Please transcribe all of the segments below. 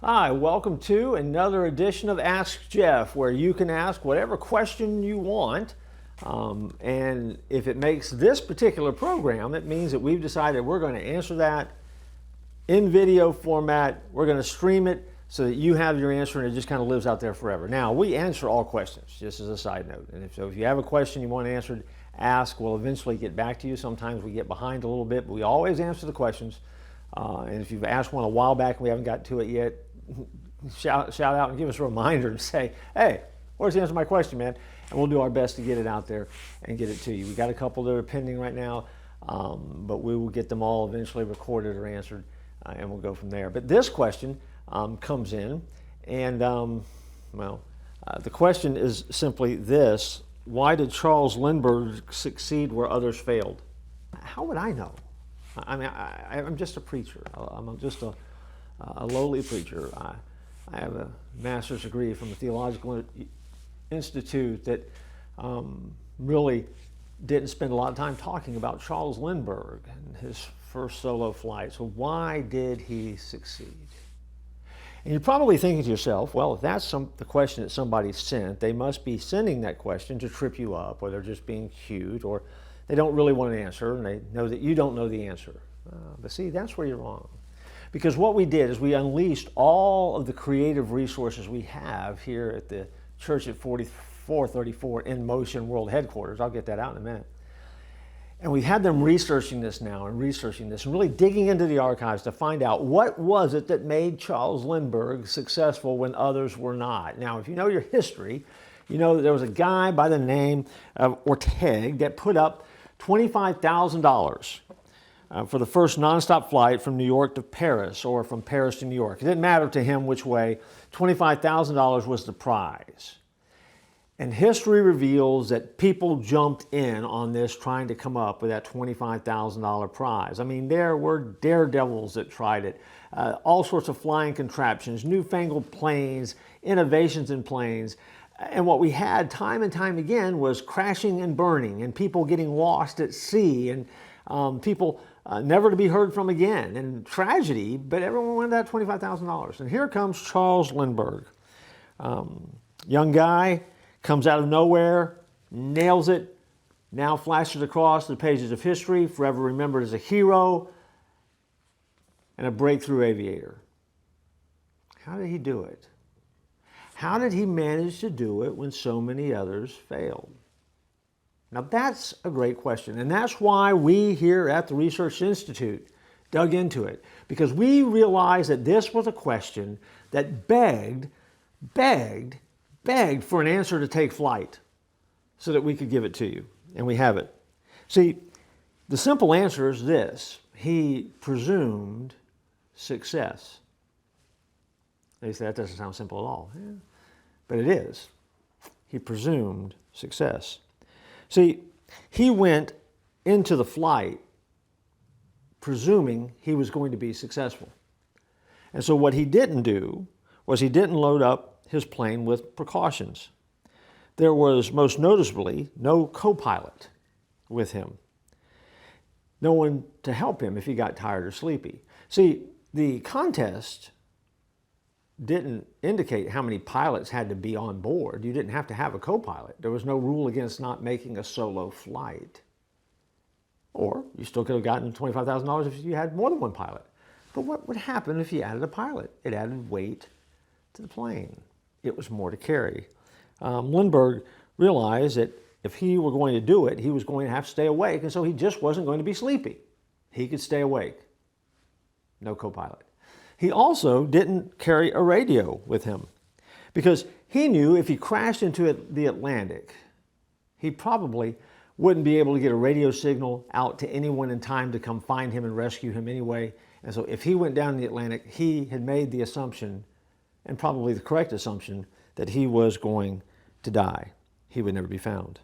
Hi, welcome to another edition of Ask Jeff, where you can ask whatever question you want. And if it makes this particular program, it means that we've decided we're going to answer that in video format. We're going to stream it so that you have your answer and it just kind of lives out there forever. Now, we answer all questions, just as a side note. And if you have a question you want answered, ask. We'll eventually get back to you. Sometimes we get behind a little bit, but we always answer the questions. And if you've asked one a while back and we haven't got to it yet, shout out and give us a reminder and say, hey, where's the answer to my question, man? And we'll do our best to get it out there and get it to you. We got a couple that are pending right now, but we will get them all eventually recorded or answered, and we'll go from there. But this question comes in, and the question is simply this: why did Charles Lindbergh succeed where others failed? How would I know? I mean, I'm just a preacher. I'm just a lowly preacher. I have a master's degree from the Theological Institute that really didn't spend a lot of time talking about Charles Lindbergh and his first solo flight. So why did he succeed? And you're probably thinking to yourself, well, if that's the question that somebody sent, they must be sending that question to trip you up, or they're just being cute, or they don't really want an answer, and they know that you don't know the answer. But see, that's where you're wrong. Because what we did is we unleashed all of the creative resources we have here at the church at 4434 In Motion World Headquarters. I'll get that out in a minute. And we've had them researching this now and researching this and really digging into the archives to find out what was it that made Charles Lindbergh successful when others were not. Now, if you know your history, you know that there was a guy by the name of Ortega that put up $25,000 for the first nonstop flight from New York to Paris, or from Paris to New York. It didn't matter to him which way. $25,000 was the prize. And history reveals that people jumped in on this trying to come up with that $25,000 prize. I mean, there were daredevils that tried it. All sorts of flying contraptions, newfangled planes, innovations in planes. And what we had time and time again was crashing and burning, and people getting lost at sea, and people never to be heard from again, and tragedy, but everyone wanted that $25,000. And here comes Charles Lindbergh. Young guy, comes out of nowhere, nails it, now flashes across the pages of history, forever remembered as a hero and a breakthrough aviator. How did he do it? How did he manage to do it when so many others failed? Now that's a great question, and that's why we here at the Research Institute dug into it, because we realized that this was a question that begged for an answer to take flight so that we could give it to you, and we have it. See, the simple answer is this: he presumed success. They say that doesn't sound simple at all, yeah, but it is. He presumed success. See, he went into the flight presuming he was going to be successful. And so what he didn't do was he didn't load up his plane with precautions. There was most noticeably no co-pilot with him. No one to help him if he got tired or sleepy. See, the contest didn't indicate how many pilots had to be on board. You didn't have to have a co-pilot. There was no rule against not making a solo flight. Or you still could have gotten $25,000 if you had more than one pilot. But what would happen if you added a pilot? It added weight to the plane. It was more to carry. Lindbergh realized that if he were going to do it, he was going to have to stay awake, and so he just wasn't going to be sleepy. He could stay awake. No co-pilot. He also didn't carry a radio with him, because he knew if he crashed into the Atlantic, he probably wouldn't be able to get a radio signal out to anyone in time to come find him and rescue him anyway. And so if he went down in the Atlantic, he had made the assumption, and probably the correct assumption, that he was going to die. He would never be found.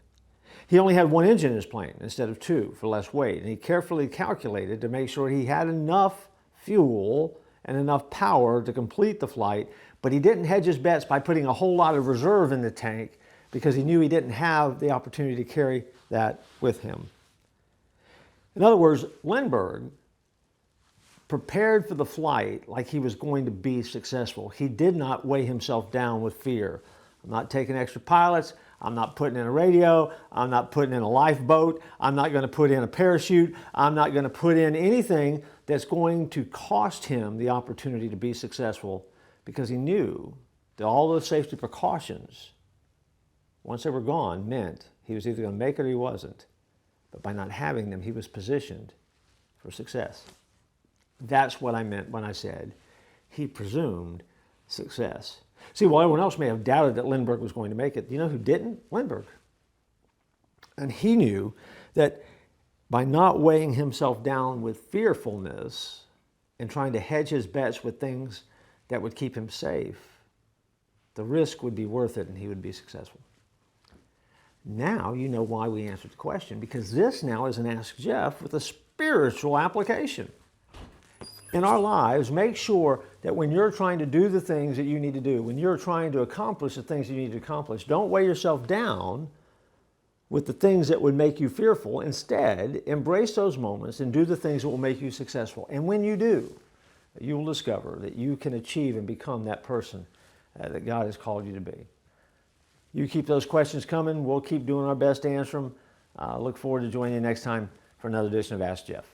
He only had one engine in his plane instead of two for less weight, and he carefully calculated to make sure he had enough fuel and enough power to complete the flight, but he didn't hedge his bets by putting a whole lot of reserve in the tank, because he knew he didn't have the opportunity to carry that with him. In other words, Lindbergh prepared for the flight like he was going to be successful. He did not weigh himself down with fear. I'm not taking extra pilots. I'm not putting in a radio. I'm not putting in a lifeboat. I'm not going to put in a parachute. I'm not going to put in anything that's going to cost him the opportunity to be successful, because he knew that all those safety precautions, once they were gone, meant he was either going to make it or he wasn't. But by not having them, he was positioned for success. That's what I meant when I said he presumed success. See, while everyone else may have doubted that Lindbergh was going to make it, you know who didn't? Lindbergh. And he knew that by not weighing himself down with fearfulness and trying to hedge his bets with things that would keep him safe, the risk would be worth it and he would be successful. Now you know why we answered the question, because this now is an Ask Jeff with a spiritual application. In our lives, make sure that when you're trying to do the things that you need to do, when you're trying to accomplish the things you need to accomplish, don't weigh yourself down with the things that would make you fearful. Instead, embrace those moments and do the things that will make you successful. And when you do, you will discover that you can achieve and become that person that God has called you to be. You keep those questions coming. We'll keep doing our best to answer them. Look forward to joining you next time for another edition of Ask Jeff.